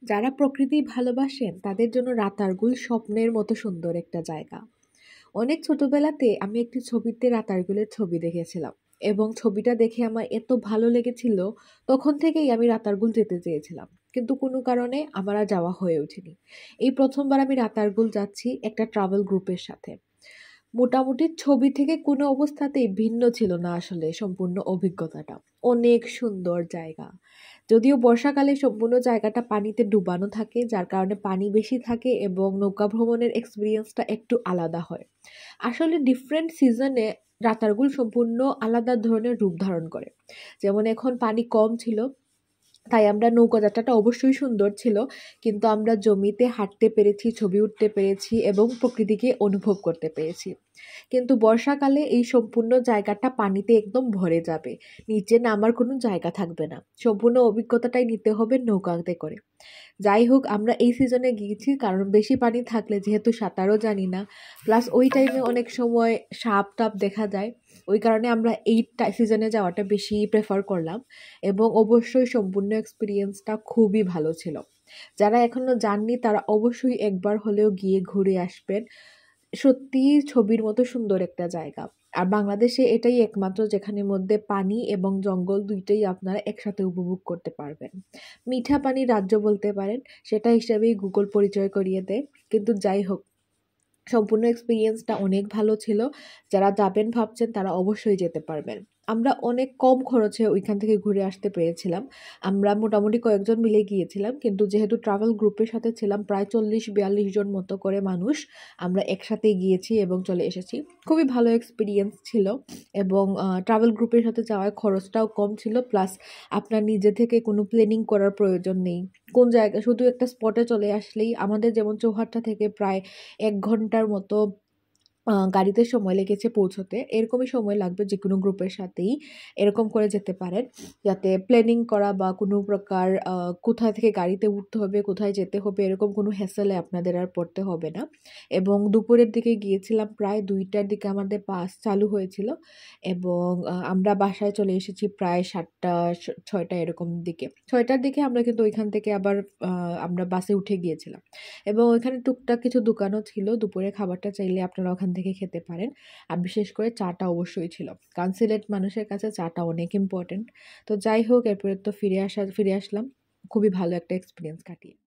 যারা প্রকৃতি ভালোবাসেন তাদের জন্য রাতারগুল স্বপ্নের মতো সুন্দর একটা জায়গা। অনেক ছোটবেলাতে আমি একটি ছবিতে রাতারগুলের ছবি দেখেছিলাম এবং ছবিটা দেখে আমার এত ভালো লেগেছিল, তখন থেকেই আমি রাতারগুল যেতে চেয়েছিলাম। কিন্তু কোনো কারণে আমার আর যাওয়া হয়ে ওঠেনি। এই প্রথমবার আমি রাতারগুল যাচ্ছি একটা ট্রাভেল গ্রুপের সাথে। মোটামুটি ছবি থেকে কোনো অবস্থাতেই ভিন্ন ছিল না আসলে সম্পূর্ণ অভিজ্ঞতাটা। অনেক সুন্দর জায়গা। যদিও বর্ষাকালে সম্পূর্ণ জায়গাটা পানিতে ডুবানো থাকে, যার কারণে পানি বেশি থাকে এবং নৌকা ভ্রমণের এক্সপিরিয়েন্সটা একটু আলাদা হয়। আসলে ডিফারেন্ট সিজনে রাতারগুল সম্পূর্ণ আলাদা ধরনের রূপ ধারণ করে। যেমন এখন পানি কম ছিল, তাই আমরা নৌকা যাত্রাটা অবশ্যই সুন্দর ছিল, কিন্তু আমরা জমিতে হাঁটতে পেরেছি, ছবি উঠতে পেরেছি এবং প্রকৃতিকে অনুভব করতে পেরেছি। কিন্তু বর্ষাকালে এই সম্পূর্ণ জায়গাটা পানিতে একদম ভরে যাবে, নিচে নামার কোনো জায়গা থাকবে না, সম্পূর্ণ অভিজ্ঞতাটাই নিতে হবে নৌকাতে করে। যাই হোক, আমরা এই সিজনে গিয়েছি কারণ বেশি পানি থাকলে যেহেতু সাঁতারও জানি না, প্লাস ওই টাইমে অনেক সময় সাপ টাপ দেখা যায়, ওই কারণে আমরা এই সিজনে যাওয়াটা বেশি প্রেফার করলাম। এবং অবশ্যই সম্পূর্ণ এক্সপিরিয়েন্সটা খুবই ভালো ছিল। যারা এখনো যাননি তারা অবশ্যই একবার হলেও গিয়ে ঘুরে আসবেন। সত্যিই ছবির মতো সুন্দর একটা জায়গা। আর বাংলাদেশে এটাই একমাত্র যেখানের মধ্যে পানি এবং জঙ্গল দুইটাই আপনারা একসাথে উপভোগ করতে পারবেন। মিঠা পানির রাজ্য বলতে পারেন, সেটা হিসেবেই গুগল পরিচয় করিয়ে দেয়। কিন্তু যাই হোক, সম্পূর্ণ এক্সপিরিয়েন্সটা অনেক ভালো ছিল। যারা যাবেন ভাবছেন তারা অবশ্যই যেতে পারবেন। আমরা অনেক কম খরচে ওইখান থেকে ঘুরে আসতে পেরেছিলাম। আমরা মোটামুটি কয়েকজন মিলে গিয়েছিলাম, কিন্তু যেহেতু ট্রাভেল গ্রুপের সাথে ছিলাম প্রায় 40-42 জন মতো করে মানুষ, আমরা একসাথে গিয়েছি এবং চলে এসেছি। খুবই ভালো এক্সপিরিয়েন্স ছিল এবং ট্রাভেল গ্রুপের সাথে যাওয়ার খরচটাও কম ছিল, প্লাস আপনার নিজে থেকে কোনো প্ল্যানিং করার প্রয়োজন নেই। কোন জায়গা শুধু একটা স্পটে চলে আসলেই, আমাদের যেমন চৌহাট্টা থেকে প্রায় 1 ঘন্টার মতো গাড়িতে সময় লেগেছে পৌঁছতে, এরকমই সময় লাগবে যেকোনো গ্রুপের সাথেই। এরকম করে যেতে পারেন, যাতে প্ল্যানিং করা বা কোনো প্রকার কোথায় থেকে গাড়িতে উঠতে হবে, কোথায় যেতে হবে, এরকম কোনো হ্যাসেলে আপনাদের আর পড়তে হবে না। এবং দুপুরের দিকে গিয়েছিলাম, প্রায় 2টার দিকে আমাদের বাস চালু হয়েছিল এবং আমরা বাসায় চলে এসেছি প্রায় 7টা 6টা এরকম দিকে। 6টার দিকে আমরা কিন্তু ওইখান থেকে আবার আমরা বাসে উঠে গিয়েছিলাম এবং ওইখানে টুকটাক কিছু দোকানও ছিল, দুপুরে খাবারটা চাইলে আপনারা ওখান থেকে খেতে পারেন। আর বিশেষ করে চাটা অবশ্যই ছিল, কারণ সিলেট মানুষের কাছে চাটা অনেক ইম্পর্টেন্ট। তো যাই হোক, এরপরে তো ফিরে আসলাম খুবই ভালো একটা এক্সপিরিয়েন্স কাটিয়ে।